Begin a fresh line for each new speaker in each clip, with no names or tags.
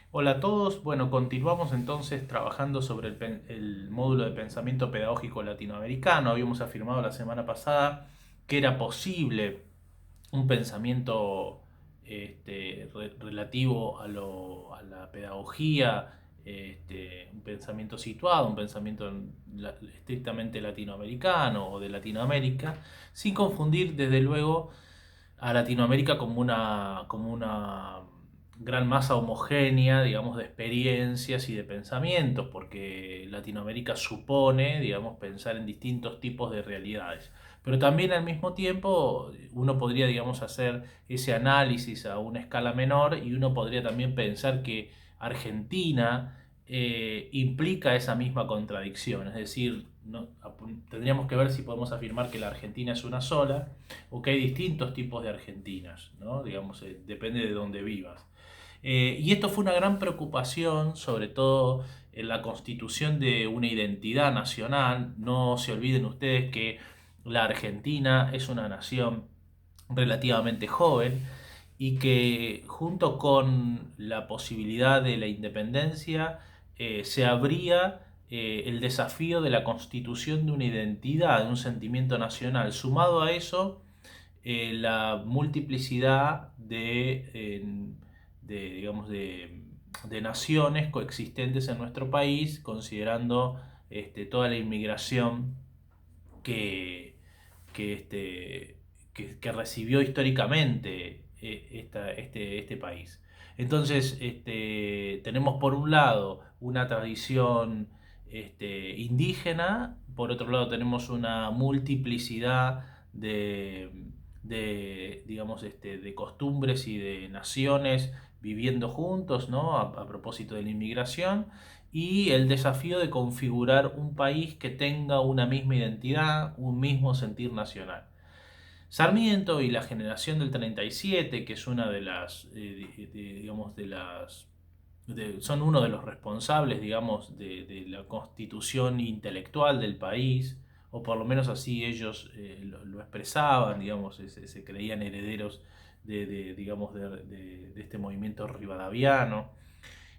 Hola a todos. Bueno, continuamos entonces trabajando sobre el módulo de pensamiento pedagógico latinoamericano. Habíamos afirmado la semana pasada que era posible un pensamiento relativo a la pedagogía, un pensamiento situado, un pensamiento estrictamente latinoamericano o de Latinoamérica, sin confundir desde luego a Latinoamérica como una gran masa homogénea, digamos, de experiencias y de pensamientos, porque Latinoamérica supone, digamos, pensar en distintos tipos de realidades. Pero también al mismo tiempo uno podría, digamos, hacer ese análisis a una escala menor y uno podría también pensar que Argentina implica esa misma contradicción, es decir, tendríamos que ver si podemos afirmar que la Argentina es una sola o que hay distintos tipos de Argentinas, ¿no? Digamos, depende de dónde vivas. Y esto fue una gran preocupación, sobre todo en la constitución de una identidad nacional. No se olviden ustedes que la Argentina es una nación relativamente joven y que junto con la posibilidad de la independencia se abría el desafío de la constitución de una identidad, de un sentimiento nacional. Sumado a eso, la multiplicidad digamos, de naciones coexistentes en nuestro país, considerando toda la inmigración que, que, que recibió históricamente este país. Entonces, tenemos por un lado una tradición indígena, por otro lado tenemos una multiplicidad digamos, de costumbres y de naciones viviendo juntos, ¿no? A propósito de la inmigración, y el desafío de configurar un país que tenga una misma identidad, un mismo sentir nacional. Sarmiento y la generación del 37, que es una de las, digamos, son uno de los responsables, digamos, de la constitución intelectual del país, o por lo menos así ellos lo expresaban, digamos, se creían herederos digamos, de este movimiento rivadaviano.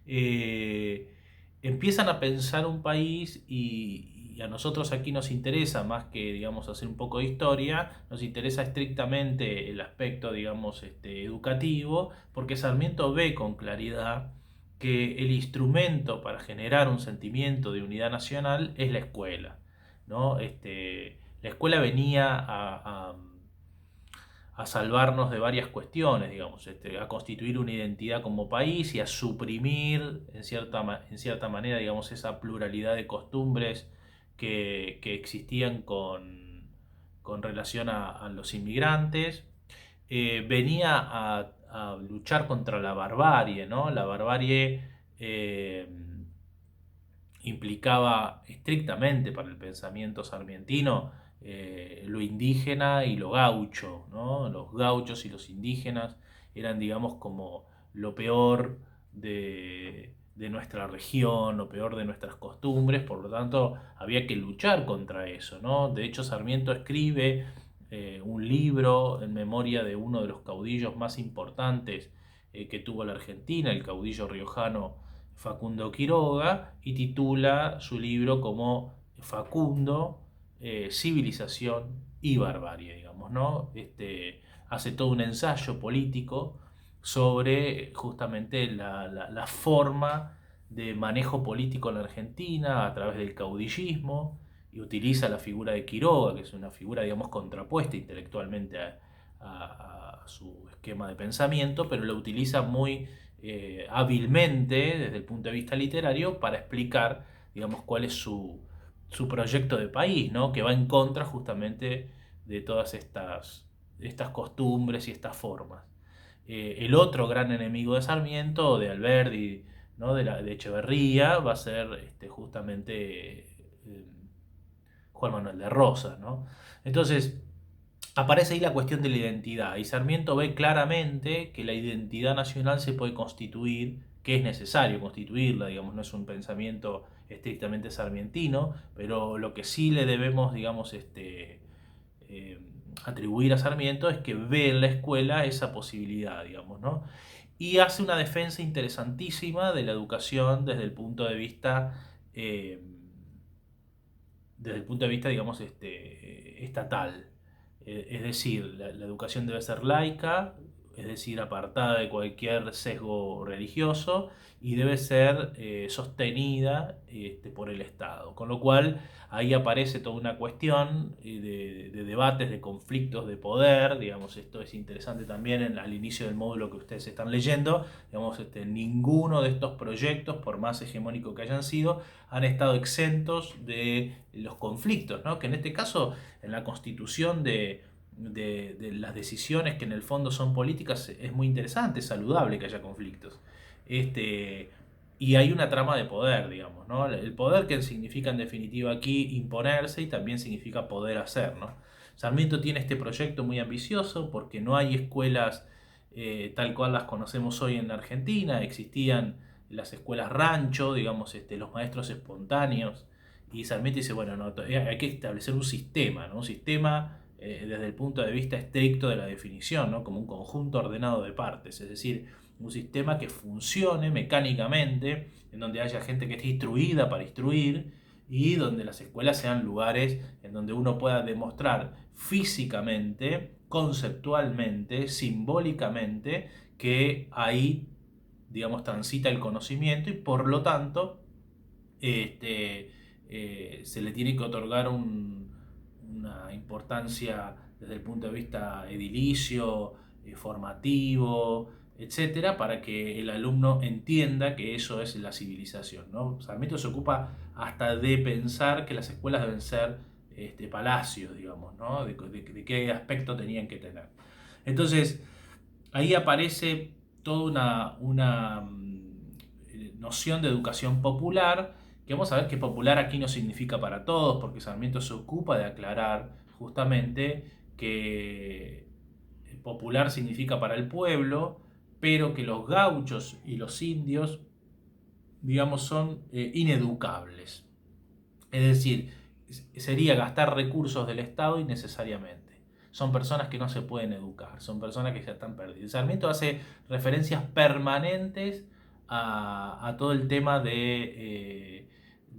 eh, Empiezan a pensar un país y a nosotros aquí nos interesa más que, digamos, hacer un poco de historia, nos interesa estrictamente el aspecto, digamos, educativo, porque Sarmiento ve con claridad que el instrumento para generar un sentimiento de unidad nacional es la escuela, ¿no? La escuela venía a salvarnos de varias cuestiones, digamos, a constituir una identidad como país y a suprimir en cierta manera, digamos, esa pluralidad de costumbres que existían con relación a los inmigrantes. Venía a luchar contra la barbarie, ¿no? La barbarie implicaba estrictamente para el pensamiento sarmientino lo indígena y lo gaucho, ¿no? Los gauchos y los indígenas eran, digamos, como lo peor de nuestra región, lo peor de nuestras costumbres, por lo tanto había que luchar contra eso, ¿no? De hecho, Sarmiento escribe un libro en memoria de uno de los caudillos más importantes que tuvo la Argentina, el caudillo riojano Facundo Quiroga, y titula su libro como Facundo, Civilización y Barbarie, digamos, ¿no? Hace todo un ensayo político sobre justamente la forma de manejo político en la Argentina a través del caudillismo y utiliza la figura de Quiroga, que es una figura, digamos, contrapuesta intelectualmente a su esquema de pensamiento, pero lo utiliza muy hábilmente desde el punto de vista literario para explicar, digamos, cuál es su proyecto de país, ¿no? Que va en contra justamente de todas estas costumbres y estas formas. El otro gran enemigo de Sarmiento, de Alberdi, ¿no? De Echeverría, va a ser justamente Juan Manuel de Rosas, ¿no? Entonces, aparece ahí la cuestión de la identidad y Sarmiento ve claramente que la identidad nacional se puede constituir, que es necesario constituirla, digamos, no es un pensamiento estrictamente sarmientino, pero lo que sí le debemos, digamos, eh, atribuir a Sarmiento es que ve en la escuela esa posibilidad, digamos, ¿no? y hace una defensa interesantísima de la educación eh, desde el punto de vista, digamos, estatal. Es decir, la educación debe ser laica, es decir, apartada de cualquier sesgo religioso y debe ser sostenida por el Estado. Con lo cual, ahí aparece toda una cuestión de debates, de conflictos de poder, digamos, esto es interesante también al inicio del módulo que ustedes están leyendo, digamos, ninguno de estos proyectos, por más hegemónico que hayan sido, han estado exentos de los conflictos, ¿no? Que en este caso, en la constitución de las decisiones que en el fondo son políticas, es muy interesante, es saludable que haya conflictos. Este, y hay una trama de poder, digamos, ¿no? El poder que significa en definitiva aquí imponerse y también significa poder hacer, ¿no? Sarmiento tiene este proyecto muy ambicioso porque no hay escuelas tal cual las conocemos hoy en la Argentina, existían las escuelas rancho, digamos, los maestros espontáneos, y Sarmiento dice, bueno, no, hay que establecer un sistema, ¿no? Un sistema desde el punto de vista estricto de la definición, ¿no? Como un conjunto ordenado de partes, es decir, un sistema que funcione mecánicamente, en donde haya gente que esté instruida para instruir y donde las escuelas sean lugares en donde uno pueda demostrar físicamente, conceptualmente, simbólicamente, que ahí, digamos, transita el conocimiento y por lo tanto este, se le tiene que otorgar una importancia desde el punto de vista edilicio, formativo, etcétera, para que el alumno entienda que eso es la civilización, ¿no? Sarmiento se ocupa hasta de pensar que las escuelas deben ser palacios, digamos, ¿no? De qué aspecto tenían que tener. Entonces, ahí aparece toda una noción de educación popular, que vamos a ver que popular aquí no significa para todos, porque Sarmiento se ocupa de aclarar justamente que popular significa para el pueblo, pero que los gauchos y los indios, digamos, son ineducables. Es decir, sería gastar recursos del Estado innecesariamente. Son personas que no se pueden educar, son personas que ya están perdidas. Sarmiento hace referencias permanentes a todo el tema de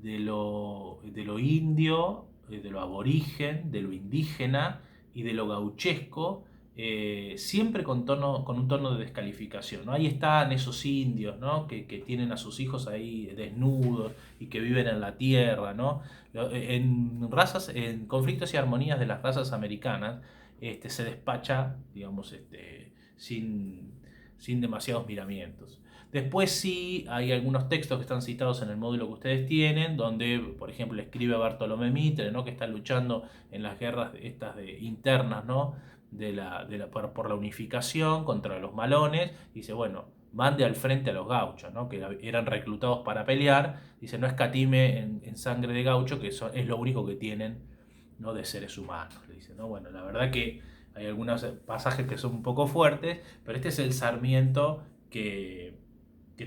lo indio, de lo aborigen, de lo indígena y de lo gauchesco, siempre con un tono de descalificación, ¿no? Ahí están esos indios, ¿no? Que tienen a sus hijos ahí desnudos y que viven en la tierra, ¿no? En conflictos y armonías de las razas americanas, se despacha, digamos, sin demasiados miramientos. Después sí hay algunos textos que están citados en el módulo que ustedes tienen, donde, por ejemplo, escribe Bartolomé Mitre, ¿no? Que está luchando en las guerras internas, ¿no? Por la unificación contra los malones. Dice, bueno, mande al frente a los gauchos, ¿no? Que eran reclutados para pelear. Dice, no escatime en sangre de gaucho, que es lo único que tienen, ¿no? De seres humanos. Le dice, ¿no? Bueno, la verdad que hay algunos pasajes que son un poco fuertes, pero este es el Sarmiento que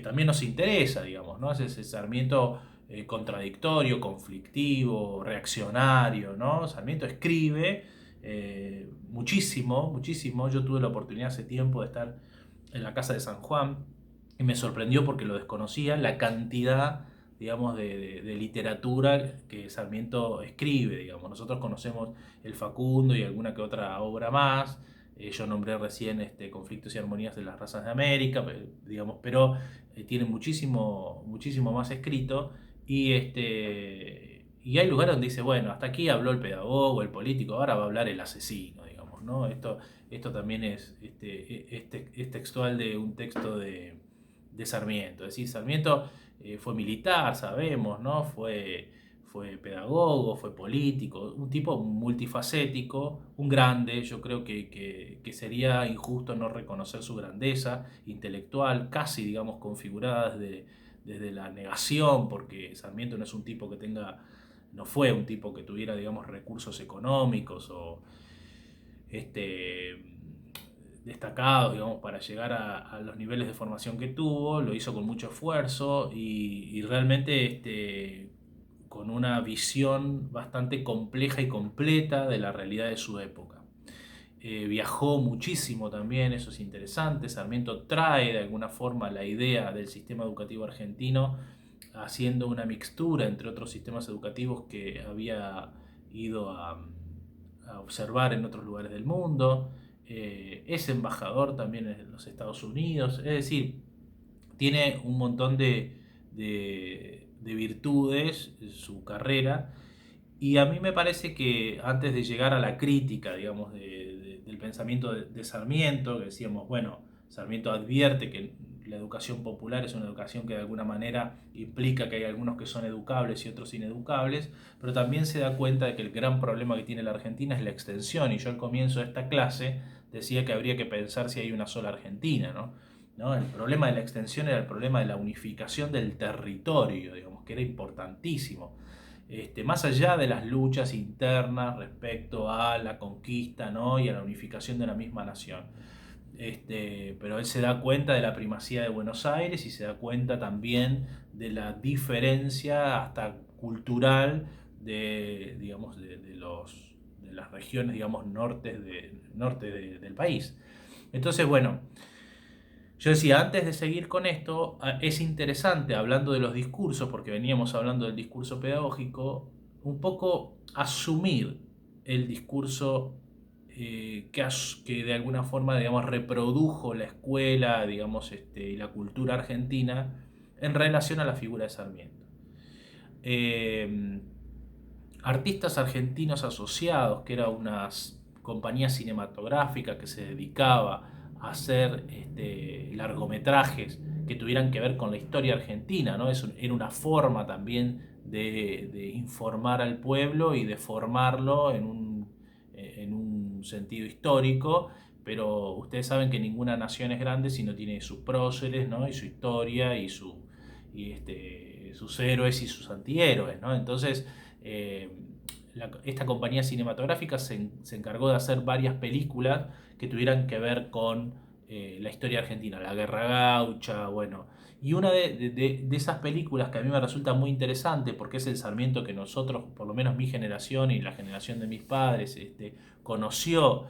también nos interesa, digamos, ¿no? Es ese Sarmiento contradictorio, conflictivo, reaccionario, ¿no? Sarmiento escribe muchísimo, muchísimo. Yo tuve la oportunidad hace tiempo de estar en la casa de San Juan y me sorprendió porque lo desconocía, la cantidad, digamos, de literatura que Sarmiento escribe, digamos. Nosotros conocemos El Facundo y alguna que otra obra más. Yo nombré recién Conflictos y Armonías de las Razas de América, digamos, pero tiene muchísimo, muchísimo más escrito y hay lugares donde dice, bueno, hasta aquí habló el pedagogo, el político, ahora va a hablar el asesino, digamos, ¿no? Esto también es textual de un texto de Sarmiento. Es decir, Sarmiento fue militar, sabemos, ¿no? Fue pedagogo, fue político, un tipo multifacético, un grande. Yo creo que sería injusto no reconocer su grandeza intelectual, casi, digamos, configurada desde la negación, porque Sarmiento no es un tipo que no fue un tipo que tuviera, digamos, recursos económicos o este, destacados, digamos, para llegar a los niveles de formación que tuvo. Lo hizo con mucho esfuerzo y realmente con una visión bastante compleja y completa de la realidad de su época. viajó muchísimo también, eso es interesante. Sarmiento trae de alguna forma la idea del sistema educativo argentino, haciendo una mixtura entre otros sistemas educativos que había ido a observar en otros lugares del mundo. Es embajador también en los Estados Unidos, es decir, tiene un montón de virtudes en su carrera. Y a mí me parece que antes de llegar a la crítica, digamos, del pensamiento de Sarmiento, que decíamos, bueno, Sarmiento advierte que la educación popular es una educación que de alguna manera implica que hay algunos que son educables y otros ineducables, pero también se da cuenta de que el gran problema que tiene la Argentina es la extensión. Y yo al comienzo de esta clase decía que habría que pensar si hay una sola Argentina, ¿no? ¿No? El problema de la extensión era el problema de la unificación del territorio, digamos, que era importantísimo. Más allá de las luchas internas respecto a la conquista, ¿no? Y a la unificación de la misma nación. Pero él se da cuenta de la primacía de Buenos Aires y se da cuenta también de la diferencia hasta cultural digamos, de las regiones, digamos, norte del país. Entonces, bueno, yo decía, antes de seguir con esto, es interesante, hablando de los discursos, porque veníamos hablando del discurso pedagógico, un poco asumir el discurso que de alguna forma, digamos, reprodujo la escuela, digamos, y la cultura argentina en relación a la figura de Sarmiento. Eh, Artistas argentinos asociados, que era una compañía cinematográfica que se dedicaba a hacer largometrajes que tuvieran que ver con la historia argentina, ¿no? Era una forma también de informar al pueblo y de formarlo en un sentido histórico, pero ustedes saben que ninguna nación es grande si no tiene sus próceres, ¿no? Y su historia y sus héroes y sus antihéroes, ¿no? Entonces, esta compañía cinematográfica se encargó de hacer varias películas que tuvieran que ver con la historia argentina, la Guerra Gaucha, bueno. Y una de esas películas que a mí me resulta muy interesante, porque es el Sarmiento que nosotros, por lo menos mi generación y la generación de mis padres, conoció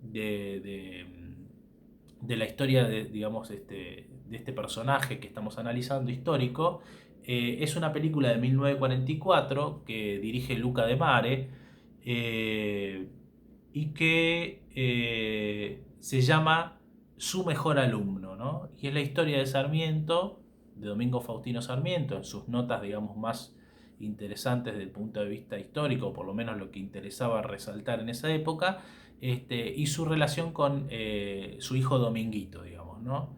de, de, de la historia digamos, de este personaje que estamos analizando, histórico. Es una película de 1944 que dirige Luca de Mare, y que se llama Su mejor alumno, ¿no? Y es la historia de Sarmiento, de Domingo Faustino Sarmiento, en sus notas, digamos, más interesantes desde el punto de vista histórico, por lo menos lo que interesaba resaltar en esa época, y su relación con su hijo Dominguito, digamos, ¿no?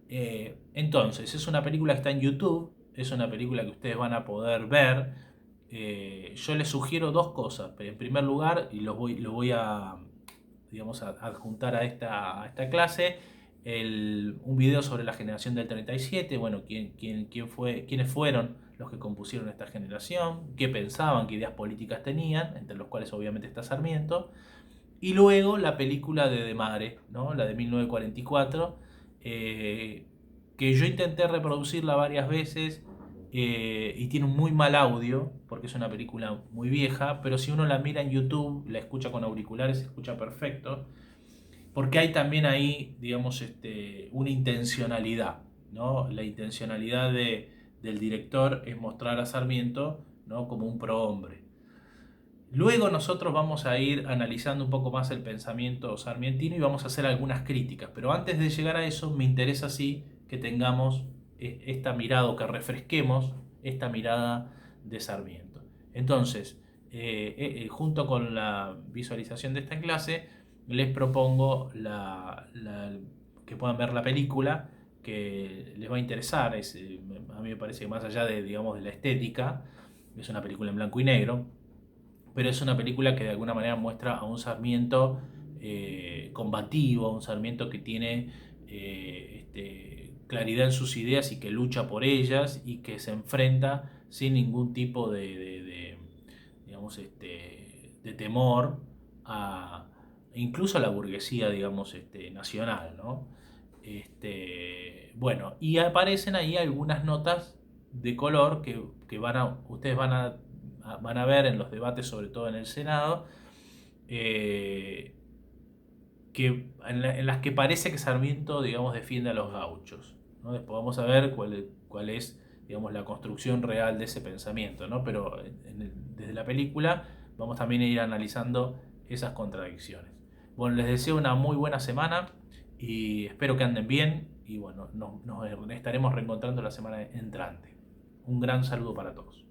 Entonces, es una película que está en YouTube, es una película que ustedes van a poder ver. Yo les sugiero dos cosas. En primer lugar, y lo voy a, digamos, a adjuntar a esta clase, un video sobre la generación del 37, bueno, quiénes fueron los que compusieron esta generación, qué pensaban, qué ideas políticas tenían, entre los cuales obviamente está Sarmiento, y luego la película de Mare, ¿no? La de 1944, que yo intenté reproducirla varias veces, y tiene un muy mal audio, porque es una película muy vieja, pero si uno la mira en YouTube, la escucha con auriculares, se escucha perfecto, porque hay también ahí, digamos, una intencionalidad, ¿no? La intencionalidad del director es mostrar a Sarmiento, ¿no? Como un prohombre. Luego nosotros vamos a ir analizando un poco más el pensamiento sarmientino y vamos a hacer algunas críticas, pero antes de llegar a eso me interesa sí que tengamos esta mirada o que refresquemos esta mirada de Sarmiento. Entonces, junto con la visualización de esta clase, les propongo que puedan ver la película, que les va a interesar. A mí me parece que más allá de, digamos, de la estética, es una película en blanco y negro, pero es una película que de alguna manera muestra a un Sarmiento combativo, a un Sarmiento que tiene claridad en sus ideas y que lucha por ellas y que se enfrenta sin ningún tipo digamos, de temor incluso a la burguesía, digamos, nacional, ¿no? Bueno, y aparecen ahí algunas notas de color que ustedes van a ver en los debates, sobre todo en el Senado, eh, en las que parece que Sarmiento, digamos, defiende a los gauchos, ¿no? Después vamos a ver cuál es, digamos, la construcción real de ese pensamiento, ¿no? Pero desde la película vamos también a ir analizando esas contradicciones. Bueno, les deseo una muy buena semana y espero que anden bien y bueno, nos estaremos reencontrando la semana entrante. Un gran saludo para todos.